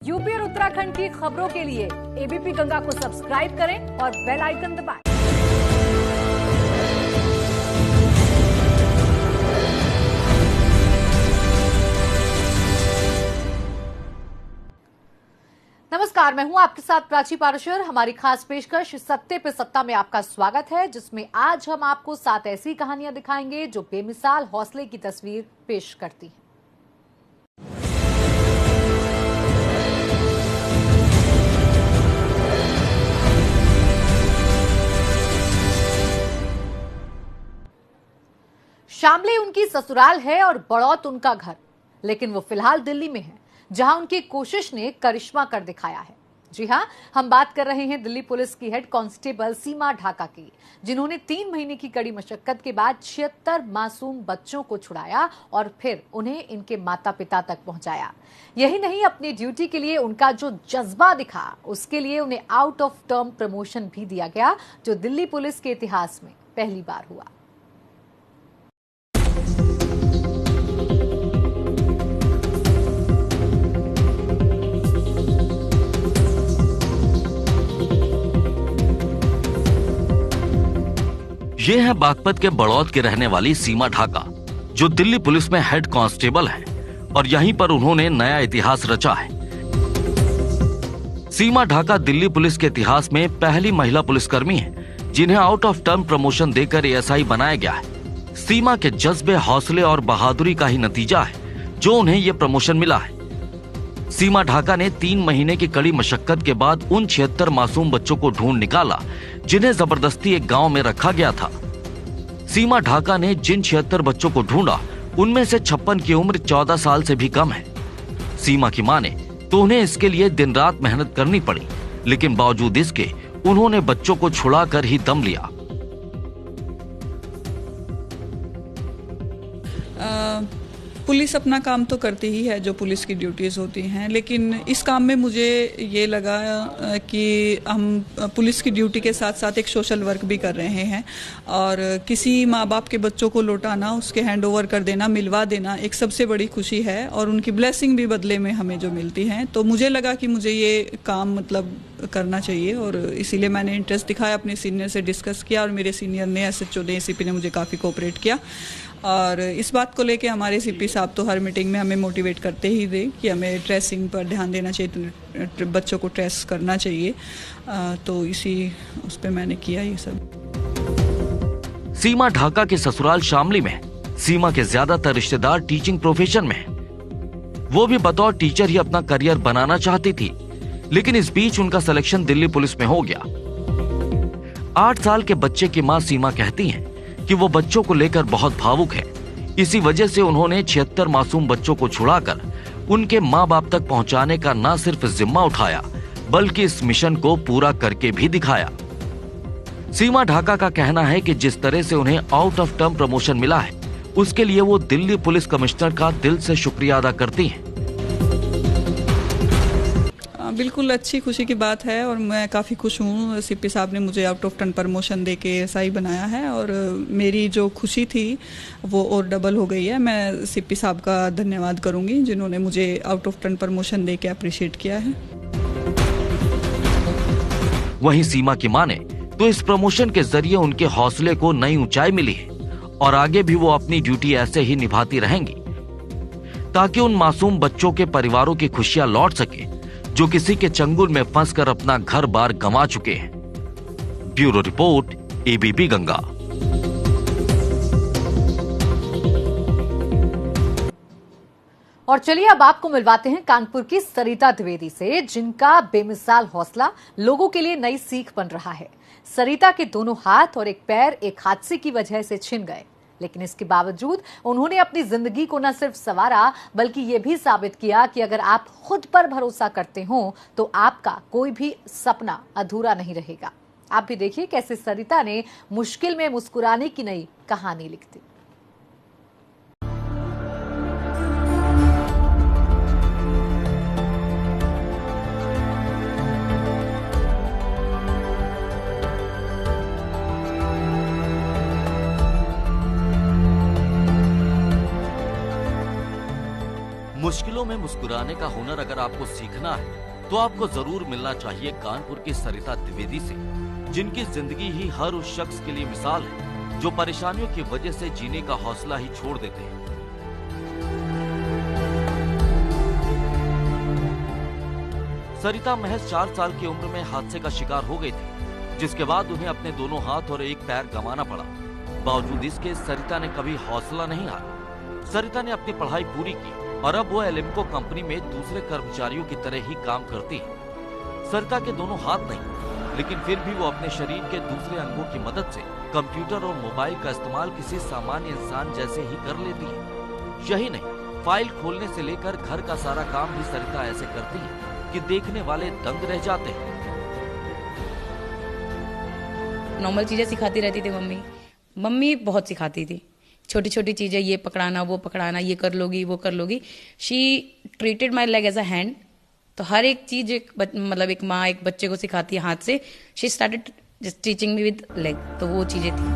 UP और उत्तराखंड की खबरों के लिए एबीपी गंगा को सब्सक्राइब करें और बेल आइकन दबाएं। नमस्कार, मैं हूं आपके साथ प्राची पाराशर। हमारी खास पेशकश सत्ते पे सत्ता में आपका स्वागत है, जिसमें आज हम आपको 7 ऐसी कहानियां दिखाएंगे जो बेमिसाल हौसले की तस्वीर पेश करती हैं। शामली उनकी ससुराल है और बड़ौत उनका घर, लेकिन वो फिलहाल दिल्ली में है, जहां उनकी कोशिश ने करिश्मा कर दिखाया है। जी हां, हम बात कर रहे हैं दिल्ली पुलिस की हेड कांस्टेबल सीमा ढाका की, जिन्होंने 3 महीने की कड़ी मशक्कत के बाद 76 मासूम बच्चों को छुड़ाया और फिर उन्हें इनके माता पिता तक पहुंचाया। यही नहीं, अपनी ड्यूटी के लिए उनका जो जज्बा दिखा, उसके लिए उन्हें आउट ऑफ टर्म प्रमोशन भी दिया गया, जो दिल्ली पुलिस के इतिहास में पहली बार हुआ। ये है बागपत के बड़ौत के रहने वाली सीमा ढाका, जो दिल्ली पुलिस में हेड कांस्टेबल है और यहीं पर उन्होंने नया इतिहास रचा है। सीमा ढाका दिल्ली पुलिस के इतिहास में पहली महिला पुलिसकर्मी है जिन्हें आउट ऑफ टर्म प्रमोशन देकर एएसआई बनाया गया है। सीमा के जज्बे, हौसले और बहादुरी का ही नतीजा है जो उन्हें ये प्रमोशन मिला है। सीमा ढाका ने 3 महीने की कड़ी मशक्कत के बाद उन 76 मासूम बच्चों को ढूंढ निकाला जिन्हें जबरदस्ती एक गांव में रखा गया था। सीमा ढाका ने जिन 76 बच्चों को ढूंढा, उनमें से 56 की उम्र 14 साल से भी कम है। सीमा की माने तो उन्हें इसके लिए दिन रात मेहनत करनी पड़ी, लेकिन बावजूद इसके उन्होंने बच्चों को छुड़ाकर ही दम लिया। पुलिस अपना काम तो करती ही है, जो पुलिस की ड्यूटीज़ होती हैं, लेकिन इस काम में मुझे ये लगा कि हम पुलिस की ड्यूटी के साथ साथ एक सोशल वर्क भी कर रहे हैं और किसी माँ बाप के बच्चों को लौटाना, उसके हैंड ओवर कर देना, मिलवा देना एक सबसे बड़ी खुशी है और उनकी ब्लेसिंग भी बदले में हमें जो मिलती हैं। तो मुझे लगा कि मुझे ये काम करना चाहिए और इसीलिए मैंने इंटरेस्ट दिखाया, अपने सीनियर से डिस्कस किया और मेरे सीनियर ने, एसएचओ ने, एसीपी ने मुझे काफ़ी कोऑपरेट किया और इस बात को लेके हमारे सीपी साहब तो हर मीटिंग में हमें मोटिवेट करते ही थे कि हमें ट्रेसिंग पर ध्यान देना चाहिए, बच्चों को ट्रेस करना चाहिए। तो इसी उस पर मैंने किया ये सब। सीमा ढाका के ससुराल शामली में सीमा के ज्यादातर रिश्तेदार टीचिंग प्रोफेशन में हैं। वो भी बतौर टीचर ही अपना करियर बनाना चाहती थी, लेकिन इस बीच उनका सिलेक्शन दिल्ली पुलिस में हो गया। 8 साल के बच्चे की मां सीमा कहती हैं कि वो बच्चों को लेकर बहुत भावुक है। इसी वजह से उन्होंने 76 मासूम बच्चों को छुड़ाकर उनके माँ बाप तक पहुंचाने का न सिर्फ जिम्मा उठाया, बल्कि इस मिशन को पूरा करके भी दिखाया। सीमा ढाका का कहना है कि जिस तरह से उन्हें आउट ऑफ टर्म प्रमोशन मिला है, उसके लिए वो दिल्ली पुलिस कमिश्नर का दिल से शुक्रिया अदा करती हैं। बिल्कुल अच्छी खुशी की बात है और मैं काफ़ी खुश हूँ। सीपी साहब ने मुझे आउट ऑफ टर्न प्रमोशन दे के एएसआई बनाया है और मेरी जो खुशी थी वो और डबल हो गई है। मैं सीपी साहब का धन्यवाद करूँगी जिन्होंने मुझे आउट ऑफ टर्न प्रमोशन दे के अप्रिशिएट किया है। वहीं सीमा की माने तो इस प्रमोशन के जरिए उनके हौसले को नई ऊंचाई मिली है और आगे भी वो अपनी ड्यूटी ऐसे ही निभाती रहेंगी ताकि उन मासूम बच्चों के परिवारों की खुशियां लौट सके जो किसी के चंगुल में फंसकर अपना घर बार गंवा चुके हैं। Bureau report, ABP Ganga. और चलिए अब आपको मिलवाते हैं कानपुर की सरिता द्विवेदी से, जिनका बेमिसाल हौसला लोगों के लिए नई सीख बन रहा है। सरिता के दोनों हाथ और एक पैर एक हादसे की वजह से छिन गए, लेकिन इसके बावजूद उन्होंने अपनी जिंदगी को न सिर्फ संवारा, बल्कि ये भी साबित किया कि अगर आप खुद पर भरोसा करते हो तो आपका कोई भी सपना अधूरा नहीं रहेगा। आप भी देखिए कैसे सरिता ने मुश्किल में मुस्कुराने की नई कहानी लिख दी। मुश्किलों में मुस्कुराने का हुनर अगर आपको सीखना है तो आपको जरूर मिलना चाहिए कानपुर की सरिता द्विवेदी से, जिनकी जिंदगी ही हर उस शख्स के लिए मिसाल है जो परेशानियों की वजह से जीने का हौसला ही छोड़ देते हैं। सरिता महज 4 साल की उम्र में हादसे का शिकार हो गई थी, जिसके बाद उन्हें अपने दोनों हाथ और एक पैर गंवाना पड़ा। बावजूद इसके सरिता ने कभी हौसला नहीं हारा। सरिता ने अपनी पढ़ाई पूरी की और अब वो एलिम्को कंपनी में दूसरे कर्मचारियों की तरह ही काम करती है। सरिता के दोनों हाथ नहीं, लेकिन फिर भी वो अपने शरीर के दूसरे अंगों की मदद से कंप्यूटर और मोबाइल का इस्तेमाल किसी सामान्य इंसान जैसे ही कर लेती है। यही नहीं, फाइल खोलने से लेकर घर का सारा काम भी सरिता ऐसे करती है कि देखने वाले दंग रह जाते हैं। नॉर्मल चीजें सिखाती रहती थी मम्मी बहुत सिखाती थी, छोटी छोटी चीजें, ये पकड़ाना वो पकड़ाना, ये कर लोगी वो कर लोगी। She treated my leg as a hand. तो हर एक चीज मतलब एक माँ एक बच्चे को सिखाती है हाथ से। She started teaching me with leg. तो वो चीजें थी।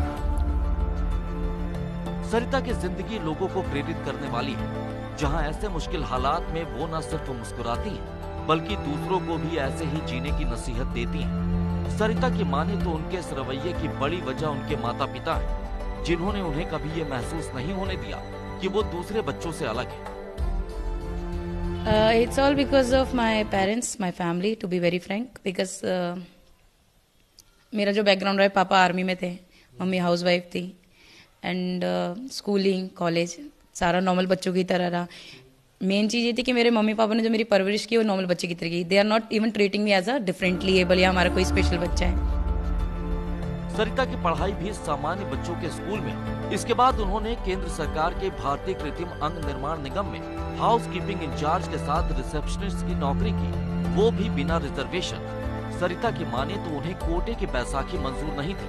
सरिता की जिंदगी लोगों को प्रेरित करने वाली है, जहां ऐसे मुश्किल हालात में वो न सिर्फ मुस्कुराती है बल्कि दूसरों को भी ऐसे ही जीने की नसीहत देती हैं। सरिता की माने तो उनके इस रवैये की बड़ी वजह उनके माता पिता हैं, जिन्होंने उन्हें कभी ये महसूस नहीं होने दिया कि वो दूसरे बच्चों से अलग है। It's all because of my parents, my family, to be very frank, because मेरा जो बैकग्राउंड रहा है, पापा आर्मी में थे, मम्मी हाउसवाइफ थी, एंड स्कूलिंग कॉलेज सारा नॉर्मल बच्चों की तरह रहा। मेन चीज ये थी कि मेरे मम्मी पापा ने जो मेरी परवरिश की वो नॉर्मल बच्चे की तरह की। They are not even treating me as a differently abled या हमारा कोई स्पेशल बच्चा है। सरिता की पढ़ाई भी सामान्य बच्चों के स्कूल में। इसके बाद उन्होंने केंद्र सरकार के भारतीय कृत्रिम अंग निर्माण निगम में हाउस कीपिंग इंचार्ज के साथ रिसेप्शनिस्ट की नौकरी की, वो भी बिना रिजर्वेशन। सरिता की माने तो उन्हें कोटे की बैसाखी मंजूर नहीं थी।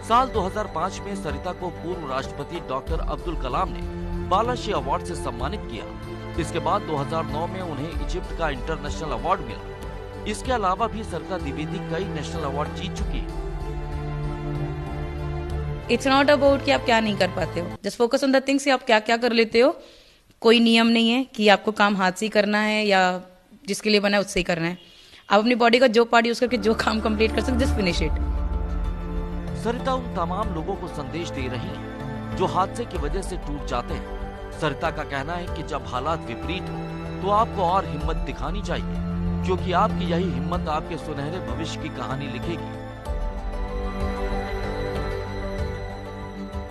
साल 2005 में सरिता को पूर्व राष्ट्रपति डॉक्टर अब्दुल कलाम ने बालाश्री अवार्ड से सम्मानित किया। इसके बाद 2009 में उन्हें इजिप्ट का इंटरनेशनल अवार्ड मिला। इसके अलावा भी सरिता द्विवेदी कई नेशनल अवार्ड जीत चुकी है। इट्स नॉट अबाउट कि आप क्या नहीं कर पाते हो, just focus on the things कि आप क्या क्या कर लेते हो। कोई नियम नहीं है कि आपको काम हाथ से ही करना है या जिसके लिए बना है उससे ही करना है। आप अपनी बॉडी का जो पार्ट यूज करके जो काम कंप्लीट कर सकते, जस्ट फिनिश इट। सरिता उन तमाम लोगों को संदेश दे रही है जो हादसे की वजह से टूट जाते हैं। सरिता का कहना है कि जब हालात विपरीत हो तो आपको और हिम्मत दिखानी चाहिए, क्योंकि आपकी यही हिम्मत आपके सुनहरे भविष्य की कहानी लिखेगी।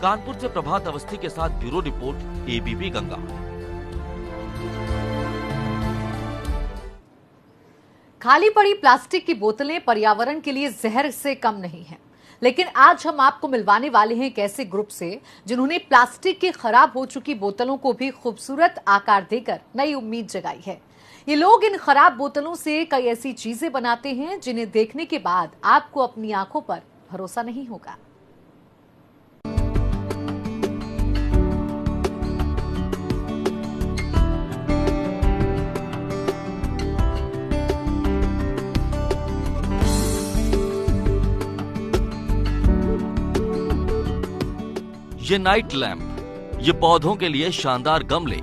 कानपुर से प्रभात अवस्थी के साथ ब्यूरो रिपोर्ट, एबीपी गंगा। खाली पड़ी प्लास्टिक की बोतलें पर्यावरण के लिए जहर से कम नहीं हैं। लेकिन आज हम आपको मिलवाने वाले हैं एक ऐसे ग्रुप से जिन्होंने प्लास्टिक की खराब हो चुकी बोतलों को भी खूबसूरत आकार देकर नई उम्मीद जगाई है। ये लोग इन खराब बोतलों से कई ऐसी चीजें बनाते हैं जिन्हें देखने के बाद आपको अपनी आंखों पर भरोसा नहीं होगा। ये नाइट लैंप, ये पौधों के लिए शानदार गमले,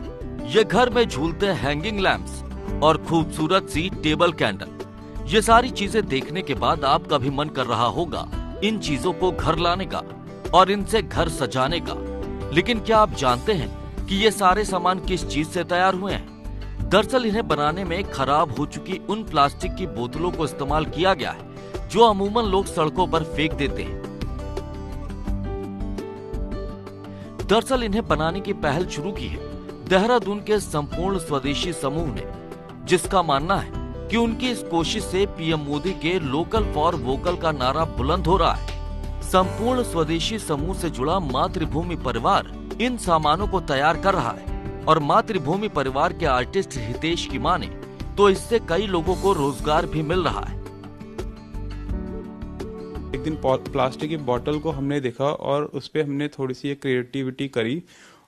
ये घर में झूलते हैंगिंग लैंप्स और खूबसूरत सी टेबल कैंडल। ये सारी चीजें देखने के बाद आपका भी मन कर रहा होगा इन चीजों को घर लाने का और इनसे घर सजाने का। लेकिन क्या आप जानते हैं कि ये सारे सामान किस चीज से तैयार हुए हैं? दरअसल इन्हें बनाने में खराब हो चुकी उन प्लास्टिक की बोतलों को इस्तेमाल किया गया है जो अमूमन लोग सड़कों पर फेंक देते हैं। दरअसल इन्हें बनाने की पहल शुरू की है देहरादून के संपूर्ण स्वदेशी समूह ने, जिसका मानना है कि उनकी इस कोशिश से पीएम मोदी के लोकल फॉर वोकल का नारा बुलंद हो रहा है। संपूर्ण स्वदेशी समूह से जुड़ा मातृभूमि परिवार इन सामानों को तैयार कर रहा है और मातृभूमि परिवार के आर्टिस्ट हितेश की माने तो इससे कई लोगों को रोजगार भी मिल रहा है। एक दिन प्लास्टिक की बोतल को हमने देखा और उस पर हमने थोड़ी सी क्रिएटिविटी करी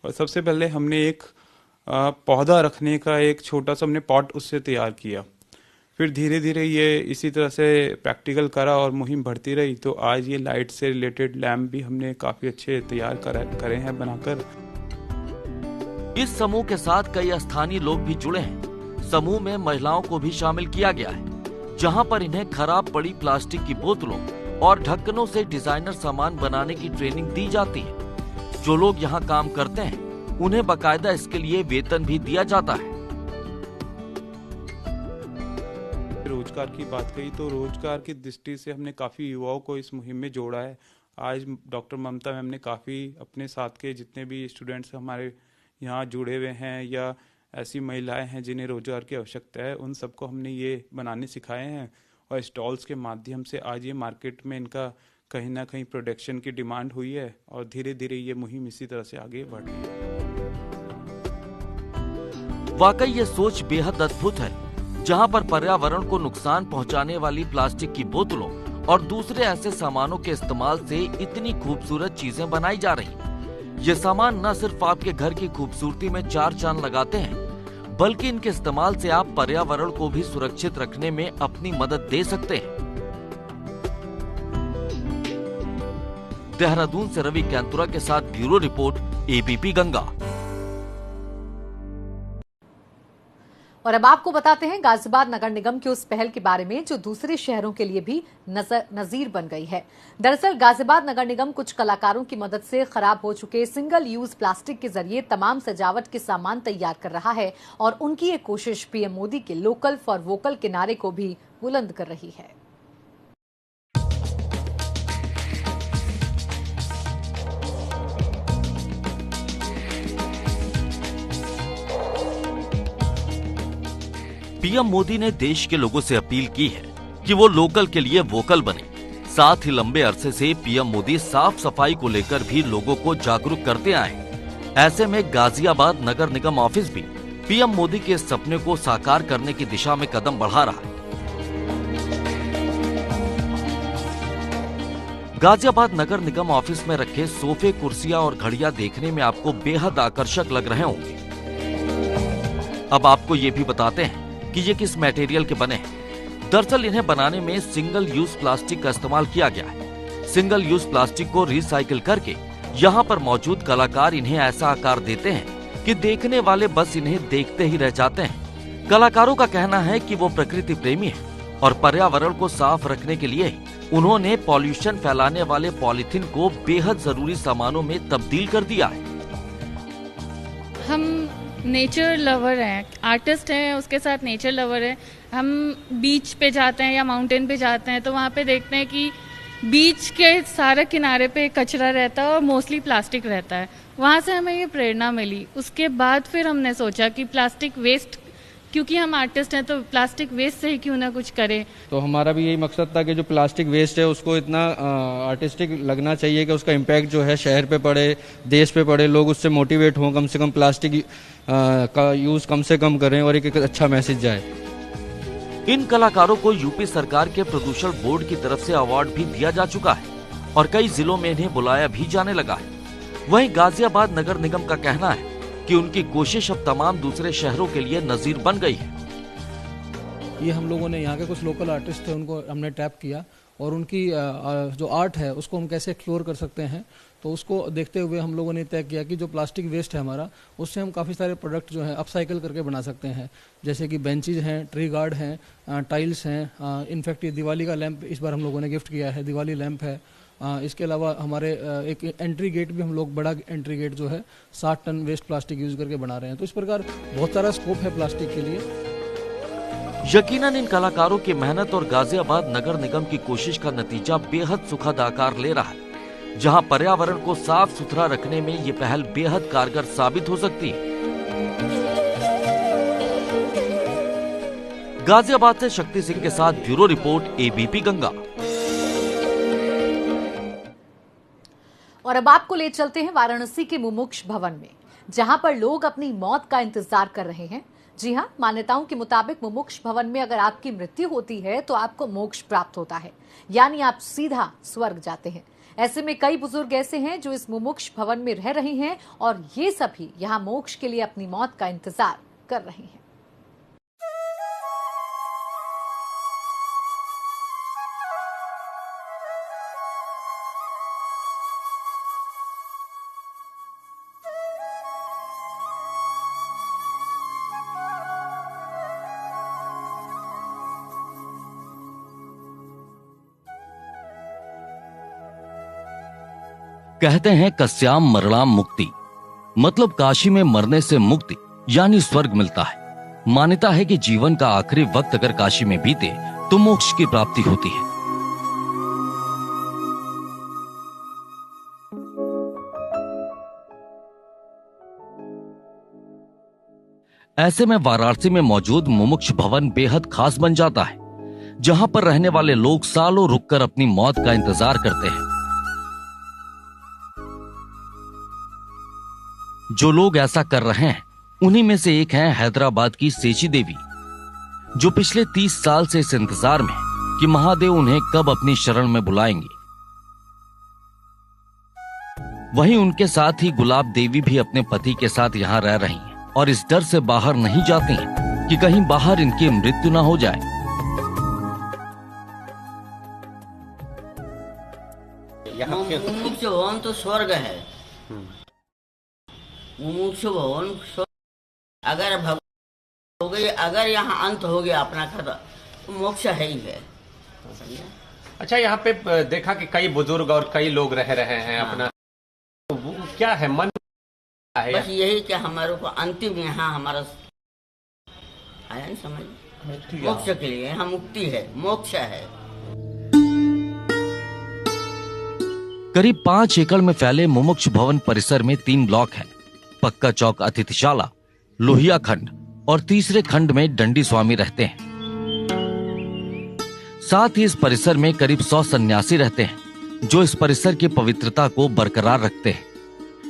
और सबसे पहले हमने एक पौधा रखने का एक छोटा सा हमने पॉट उससे तैयार किया। फिर धीरे धीरे ये इसी तरह से प्रैक्टिकल करा और मुहिम बढ़ती रही, तो आज ये लाइट से रिलेटेड लैंप भी हमने काफी अच्छे तैयार करे हैं बनाकर। इस समूह के साथ कई स्थानीय लोग भी जुड़े हैं। समूह में महिलाओं को भी शामिल किया गया है, जहां पर इन्हें खराब पड़ी प्लास्टिक की बोतलों और ढक्कनों से डिजाइनर सामान बनाने की ट्रेनिंग दी जाती है। जो लोग यहाँ काम करते हैं उन्हें बाकायदा इसके लिए वेतन भी दिया जाता है। रोजगार की बात कही तो रोजगार की दृष्टि से हमने काफ़ी युवाओं को इस मुहिम में जोड़ा है। आज डॉक्टर ममता मैम ने काफ़ी अपने साथ के जितने भी स्टूडेंट्स हमारे यहाँ जुड़े हुए हैं या ऐसी महिलाएं हैं जिन्हें रोजगार की आवश्यकता है, उन सबको हमने ये बनाने सिखाए हैं और स्टॉल्स के माध्यम से आज ये मार्केट में इनका कहीं ना कहीं प्रोडक्शन की डिमांड हुई है और धीरे धीरे ये मुहिम इसी तरह से आगे बढ़ रही है। वाकई ये सोच बेहद अद्भुत है, जहां पर पर्यावरण को नुकसान पहुंचाने वाली प्लास्टिक की बोतलों और दूसरे ऐसे सामानों के इस्तेमाल से इतनी खूबसूरत चीजें बनाई जा रही। ये सामान न सिर्फ आपके घर की खूबसूरती में चार चांद लगाते हैं, बल्कि इनके इस्तेमाल से आप पर्यावरण को भी सुरक्षित रखने में अपनी मदद दे सकते हैं। देहरादून से रवि कैंतुरा के साथ ब्यूरो रिपोर्ट, एबीपी गंगा। और अब आपको बताते हैं गाजियाबाद नगर निगम की उस पहल के बारे में जो दूसरे शहरों के लिए भी नजीर बन गई है। दरअसल गाजियाबाद नगर निगम कुछ कलाकारों की मदद से खराब हो चुके सिंगल यूज प्लास्टिक के जरिए तमाम सजावट के सामान तैयार कर रहा है और उनकी ये कोशिश पीएम मोदी के लोकल फॉर वोकल के नारे को भी बुलंद कर रही है। पीएम मोदी ने देश के लोगों से अपील की है कि वो लोकल के लिए वोकल बने। साथ ही लंबे अरसे से पीएम मोदी साफ सफाई को लेकर भी लोगों को जागरूक करते आए हैं। ऐसे में गाजियाबाद नगर निगम ऑफिस भी पीएम मोदी के सपने को साकार करने की दिशा में कदम बढ़ा रहा है। गाजियाबाद नगर निगम ऑफिस में रखे सोफे, कुर्सियां और घड़ियां देखने में आपको बेहद आकर्षक लग रहे होंगे। अब आपको ये भी बताते हैं कि ये किस मटेरियल के बने हैं। दरअसल इन्हें बनाने में सिंगल यूज प्लास्टिक का इस्तेमाल किया गया है। सिंगल यूज प्लास्टिक को रिसाइकिल करके यहाँ पर मौजूद कलाकार इन्हें ऐसा आकार देते हैं कि देखने वाले बस इन्हें देखते ही रह जाते हैं। कलाकारों का कहना है कि वो प्रकृति प्रेमी है और पर्यावरण को साफ रखने के लिए उन्होंने पॉल्यूशन फैलाने वाले पॉलीथीन को बेहद जरूरी सामानों में तब्दील कर दिया है। हम नेचर लवर हैं, आर्टिस्ट हैं, उसके साथ नेचर लवर है। हम बीच पे जाते हैं या माउंटेन पे जाते हैं तो वहाँ पे देखते हैं कि बीच के सारे किनारे पे कचरा रहता है और मोस्टली प्लास्टिक रहता है। वहाँ से हमें ये प्रेरणा मिली। उसके बाद फिर हमने सोचा कि प्लास्टिक वेस्ट, क्योंकि हम आर्टिस्ट हैं तो प्लास्टिक वेस्ट से ही क्यों ना कुछ करें। तो हमारा भी यही मकसद था कि जो प्लास्टिक वेस्ट है उसको इतना आर्टिस्टिक लगना चाहिए कि उसका इम्पैक्ट जो है शहर पे पड़े, देश पे पड़े, लोग उससे मोटिवेट हों, कम से कम प्लास्टिक का यूज कम से कम करें और एक अच्छा मैसेज जाए। इन कलाकारों को यूपी सरकार के प्रदूषण बोर्ड की तरफ से अवार्ड भी दिया जा चुका है और कई जिलों में इन्हें बुलाया भी जाने लगा है। वहीं गाजियाबाद नगर निगम का कहना है कि उनकी कोशिश अब तमाम दूसरे शहरों के लिए नजीर बन गई है। ये हम लोगों ने यहाँ के कुछ लोकल आर्टिस्ट थे उनको हमने टैप किया और उनकी जो आर्ट है उसको हम कैसे एक्सप्लोर कर सकते हैं, तो उसको देखते हुए हम लोगों ने तय किया कि जो प्लास्टिक वेस्ट है हमारा, उससे हम काफ़ी सारे प्रोडक्ट जो है अपसाइकिल करके बना सकते हैं। जैसे कि बेंचेज हैं, ट्री गार्ड हैं, टाइल्स हैं। इनफैक्ट ये दिवाली का लैंप इस बार हम लोगों ने गिफ्ट किया है, दिवाली लैंप है। इसके अलावा हमारे एक एंट्री गेट भी हम लोग, बड़ा एंट्री गेट जो है 60 टन वेस्ट प्लास्टिक यूज करके बना रहे हैं। तो इस प्रकार बहुत सारा स्कोप है प्लास्टिक के लिए। यकीनन इन कलाकारों की मेहनत और गाजियाबाद नगर निगम की कोशिश का नतीजा बेहद सुखद आकार ले रहा है, जहां पर्यावरण को साफ सुथरा रखने में ये पहल बेहद कारगर साबित हो सकती है। गाजियाबाद से शक्ति सिंह के साथ ब्यूरो रिपोर्ट, एबीपी गंगा। और अब आपको ले चलते हैं वाराणसी के मुमुक्ष भवन में, जहां पर लोग अपनी मौत का इंतजार कर रहे हैं। जी हां, मान्यताओं के मुताबिक मुमुक्ष भवन में अगर आपकी मृत्यु होती है तो आपको मोक्ष प्राप्त होता है, यानी आप सीधा स्वर्ग जाते हैं। ऐसे में कई बुजुर्ग ऐसे हैं जो इस मुमुक्ष भवन में रह रहे हैं और ये सभी यहां मोक्ष के लिए अपनी मौत का इंतजार कर रहे हैं। कहते हैं कस्याम मरणाम मुक्ति, मतलब काशी में मरने से मुक्ति यानी स्वर्ग मिलता है। मान्यता है कि जीवन का आखिरी वक्त अगर काशी में बीते तो मोक्ष की प्राप्ति होती है। ऐसे में वाराणसी में मौजूद मुमुक्ष भवन बेहद खास बन जाता है, जहां पर रहने वाले लोग सालों रुककर अपनी मौत का इंतजार करते हैं। जो लोग ऐसा कर रहे हैं उन्हीं में से एक हैं हैदराबाद की सेची देवी, जो पिछले 30 साल से इस इंतजार में कि महादेव उन्हें कब अपनी शरण में बुलाएंगे। वहीं उनके साथ ही गुलाब देवी भी अपने पति के साथ यहाँ रह रही हैं और इस डर से बाहर नहीं जाती हैं कि कहीं बाहर इनकी मृत्यु ना हो जाए। मुमुक्ष भवन तो स्वर्ग है। मुमुक्ष भवन अगर भगवान हो गई, अगर यहाँ अंत हो गया अपना खाता तो मोक्ष है ही है। अच्छा, यहाँ पे देखा कि कई बुजुर्ग और कई लोग रह रहे हैं। हाँ। अपना तो वो क्या है, मन है बस यही कि हमारे को अंतिम यहाँ हमारा आया नहीं समझ, मोक्ष के लिए यहाँ मुक्ति है, मोक्ष है। करीब 5 एकड़ में फैले मुमुक्ष भवन परिसर में 3 ब्लॉक हैं। पक्का चौक अतिथिशाला, लोहिया खंड और तीसरे खंड में डंडी स्वामी रहते हैं। साथ ही इस परिसर में करीब 100 सन्यासी रहते हैं, जो इस परिसर की पवित्रता को बरकरार रखते हैं।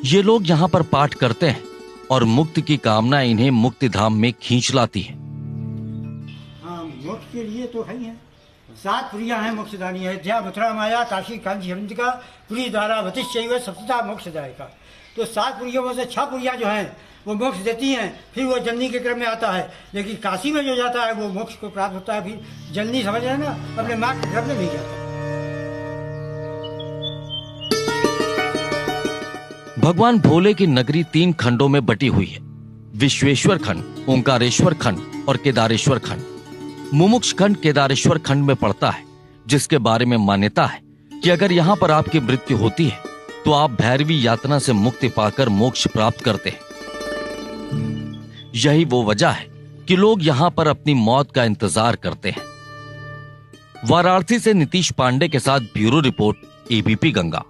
ये लोग यहाँ पर पाठ करते हैं और मुक्ति की कामना इन्हें मुक्ति धाम में खींच लाती है। हाँ, मोक्ष के लिए तो है ही है। 7 पुरियां हैं मोक्षदानी है। जया मथुरा माया काशी कांची हरिंदिका पुरी द्वारा वतिश्चैव सप्तता मोक्षदायिका। तो 7 पुरियों में से 6 पुरियां जो हैं वो मोक्ष देती हैं, फिर वो जननी के क्रम में आता है। लेकिन काशी में जो जाता है वो मोक्ष को प्राप्त होता है। फिर जननी समझ रहे ना, अपने माँ के क्रम में नहीं जाता। भगवान भोले की नगरी 3 खंडों में बटी हुई है। विश्वेश्वर खंड, ओंकारेश्वर खंड और केदारेश्वर खंड। मुमुक्ष खंड केदारेश्वर खंड में पड़ता है, जिसके बारे में मान्यता है कि अगर यहाँ पर आपकी मृत्यु होती है तो आप भैरवी यातना से मुक्ति पाकर मोक्ष प्राप्त करते हैं। यही वो वजह है कि लोग यहाँ पर अपनी मौत का इंतजार करते हैं। वाराणसी से नीतीश पांडे के साथ ब्यूरो रिपोर्ट, एबीपी गंगा।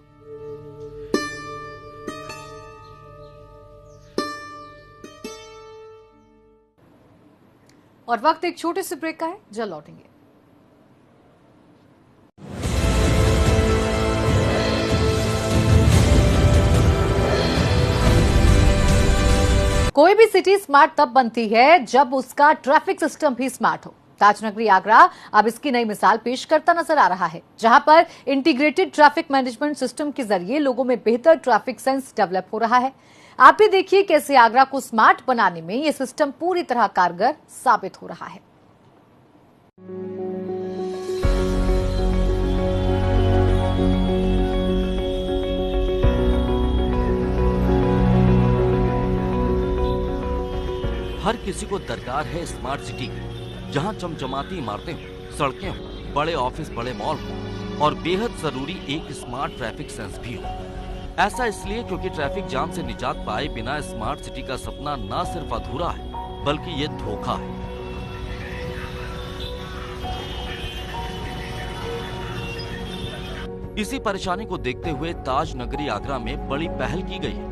और वक्त एक छोटे से ब्रेक का है, जल्द लौटेंगे। कोई भी सिटी स्मार्ट तब बनती है जब उसका ट्रैफिक सिस्टम भी स्मार्ट हो। ताजनगरी आगरा अब इसकी नई मिसाल पेश करता नजर आ रहा है, जहां पर इंटीग्रेटेड ट्रैफिक मैनेजमेंट सिस्टम के जरिए लोगों में बेहतर ट्रैफिक सेंस डेवलप हो रहा है। आप भी देखिए कैसे आगरा को स्मार्ट बनाने में यह सिस्टम पूरी तरह कारगर साबित हो रहा है। हर किसी को दरकार है स्मार्ट सिटी की, जहां चमचमाती इमारतें हो, सड़कें हो, बड़े ऑफिस, बड़े मॉल हो और बेहद जरूरी एक स्मार्ट ट्रैफिक सेंस भी हो। ऐसा इसलिए क्योंकि ट्रैफिक जाम से निजात पाए बिना स्मार्ट सिटी का सपना न सिर्फ अधूरा है बल्कि ये धोखा है। इसी परेशानी को देखते हुए ताज नगरी आगरा में बड़ी पहल की गई है।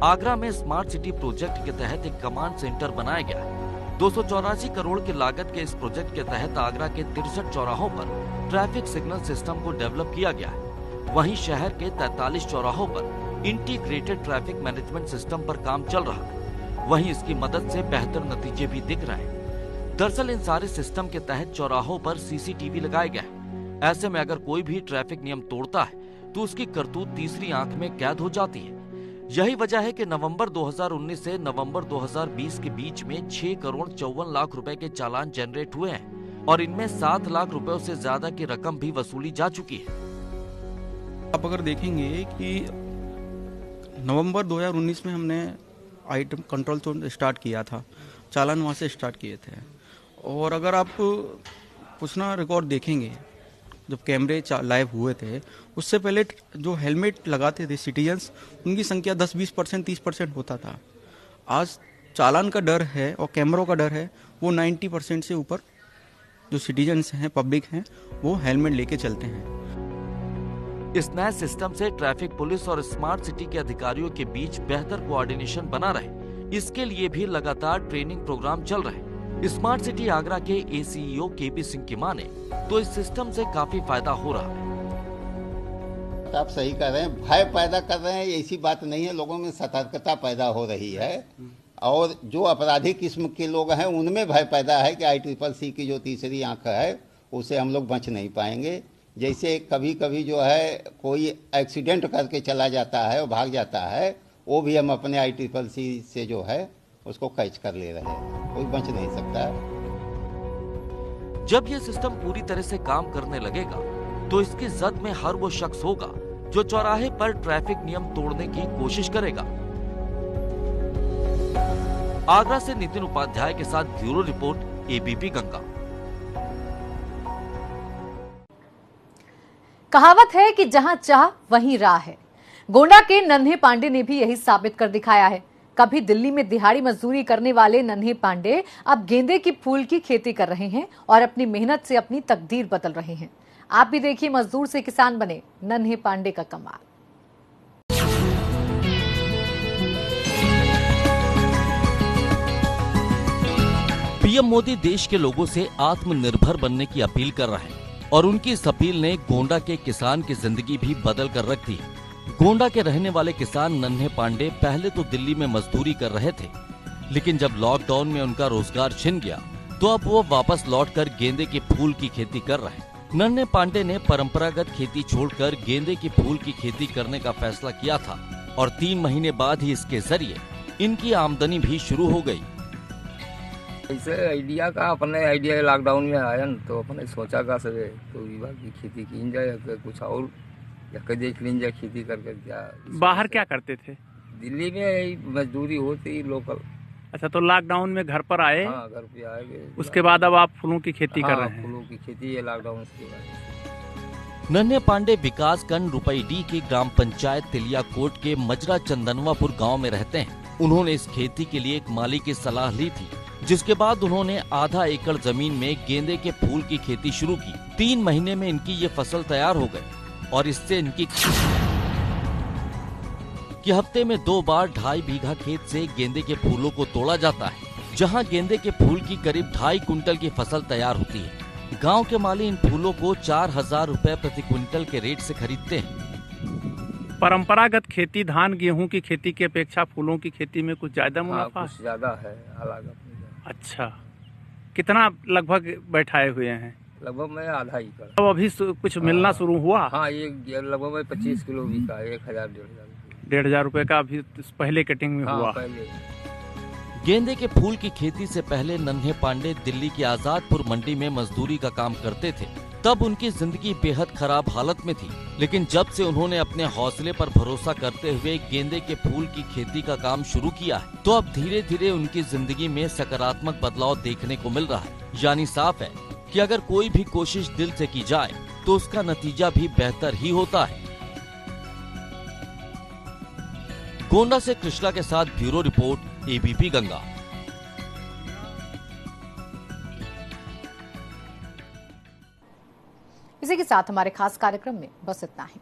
आगरा में स्मार्ट सिटी प्रोजेक्ट के तहत एक कमांड सेंटर बनाया गया है। 284 करोड़ की लागत के इस प्रोजेक्ट के तहत आगरा के 63 चौराहों पर ट्रैफिक सिग्नल सिस्टम को डेवलप किया गया है। वहीं शहर के 43 चौराहों पर इंटीग्रेटेड ट्रैफिक मैनेजमेंट सिस्टम पर काम चल रहा है। वहीं इसकी मदद से बेहतर नतीजे भी दिख रहे हैं। दरअसल इन सारे सिस्टम के तहत चौराहों पर सीसीटीवी लगाए गए हैं। ऐसे में अगर कोई भी ट्रैफिक नियम तोड़ता है तो उसकी करतूत तीसरी आंख में कैद हो जाती है। यही वजह है कि नवंबर 2019 से नवंबर 2020 के बीच में 6 करोड़ 54 लाख रुपए के चालान जनरेट हुए हैं और इनमें 7 लाख रुपए से ज्यादा की रकम भी वसूली जा चुकी है। आप अगर देखेंगे कि नवंबर 2019 में हमने आइटम कंट्रोल जोन स्टार्ट किया था, चालान वहाँ से स्टार्ट किए थे। और अगर आप कुछ ना रिकॉर्ड देखेंगे जब कैमरे लाइव हुए थे, उससे पहले जो हेलमेट लगाते थे सिटीजन्स, उनकी संख्या 10-20%, 30% होता था। आज चालान का डर है और कैमरों का डर है, वो 90% से ऊपर जो सिटीजन्स हैं, पब्लिक हैं, वो हेलमेट लेके चलते हैं। इस नए सिस्टम से ट्रैफिक पुलिस और स्मार्ट सिटी के अधिकारियों के बीच बेहतर कोऑर्डिनेशन बना रहे, इसके लिए भी लगातार ट्रेनिंग प्रोग्राम चल रहे। स्मार्ट सिटी आगरा के ACEO KP सिंह की माने तो इस सिस्टम से काफी फायदा हो रहा है। आप सही कर रहे हैं, भय पैदा कर रहे हैं, ऐसी बात नहीं है। लोगों में सतर्कता पैदा हो रही है और जो अपराधी किस्म के लोग हैं उनमें भय पैदा है कि ICCC की जो तीसरी आंख है उसे हम लोग बच नहीं पाएंगे। जैसे कभी कभी जो है कोई एक्सीडेंट करके चला जाता है और भाग जाता है, वो भी हम अपने ICCC से जो है उसको कैच कर ले रहे हैं, कोई बच नहीं सकता। जब ये सिस्टम पूरी तरह से काम करने लगेगा तो इसकी जद में हर वो शख्स होगा जो चौराहे पर ट्रैफिक नियम तोड़ने की कोशिश करेगा। आगरा से नितिन उपाध्याय के साथ ब्यूरो रिपोर्ट ABP गंगा। कहावत है कि जहां चाह वहीं राह है। गोंडा के नन्हे पांडे ने भी यही साबित कर दिखाया है। कभी दिल्ली में दिहाड़ी मजदूरी करने वाले नन्हे पांडे अब गेंदे की फूल की खेती कर रहे हैं और अपनी मेहनत से अपनी तकदीर बदल रहे हैं। आप भी देखिए मजदूर से किसान बने नन्हे पांडे का कमाल। पीएम मोदी देश के लोगों से आत्मनिर्भर बनने की अपील कर रहे हैं और उनकी इस अपील ने गोंडा के किसान की जिंदगी भी बदल कर रख दी है। गोंडा के रहने वाले किसान नन्हे पांडे पहले तो दिल्ली में मजदूरी कर रहे थे, लेकिन जब लॉकडाउन में उनका रोजगार छिन गया तो अब वो वापस लौटकर गेंदे के फूल की खेती कर रहे हैं। नन्हे पांडे ने परंपरागत खेती छोड़कर गेंदे के फूल की खेती करने का फैसला किया था और 3 महीने बाद ही इसके जरिए इनकी आमदनी भी शुरू हो गई। ऐसे आइडिया का अपने आइडिया लॉकडाउन में आया न, तो अपने सोचा का सवे तो विभाग की खेती की जाए या कुछ और या देख लीन जाए खेती करके क्या। बाहर क्या करते थे? दिल्ली में मजदूरी होती लोकल। अच्छा, तो लॉकडाउन में घर पर आए? हाँ, घर पे आए। उसके बाद अब आप फूलों की खेती कर रहे हैं? फूलों की खेती है लॉकडाउन के बाद। नन्हे पांडे विकासखंड रुपईडी की ग्राम पंचायत तिलियाकोट के मजरा चंदनवापुर गांव में रहते हैं। उन्होंने इस खेती के लिए एक माली की सलाह ली थी, जिसके बाद उन्होंने आधा एकड़ जमीन में गेंदे के फूल की खेती शुरू की। 3 महीने में इनकी ये फसल तैयार हो गई और इससे इनकी कि हफ्ते में 2 बार 2.5 बीघा खेत से गेंदे के फूलों को तोड़ा जाता है, जहां गेंदे के फूल की करीब 2.5 कुंटल की फसल तैयार होती है। गांव के माली इन फूलों को 4,000 रुपए प्रति क्विंटल के रेट से खरीदते हैं। परंपरागत खेती धान गेहूं की खेती की अपेक्षा फूलों की खेती में कुछ ज्यादा मुनाफा? कुछ ज्यादा है अलग। अच्छा, कितना लगभग बैठाए हुए हैं? लगभग मैं आधा ही कर। तो अभी कुछ मिलना शुरू हुआ? हाँ, ये लगभग 25 किलो भी का 1,000-1,500 रुपए का अभी पहले कटिंग में हुआ। पहले। गेंदे के फूल की खेती से पहले नन्हे पांडे दिल्ली की आजादपुर मंडी में मजदूरी का काम करते थे। तब उनकी जिंदगी बेहद खराब हालत में थी, लेकिन जब से उन्होंने अपने हौसले पर भरोसा करते हुए गेंदे के फूल की खेती का काम शुरू किया है, तो अब धीरे धीरे उनकी जिंदगी में सकारात्मक बदलाव देखने को मिल रहा है। यानी साफ है कि अगर कोई भी कोशिश दिल से की जाए तो उसका नतीजा भी बेहतर ही होता है। गोंडा से कृष्णा के साथ ब्यूरो रिपोर्ट ABP गंगा। इसी के साथ हमारे खास कार्यक्रम में बस इतना ही।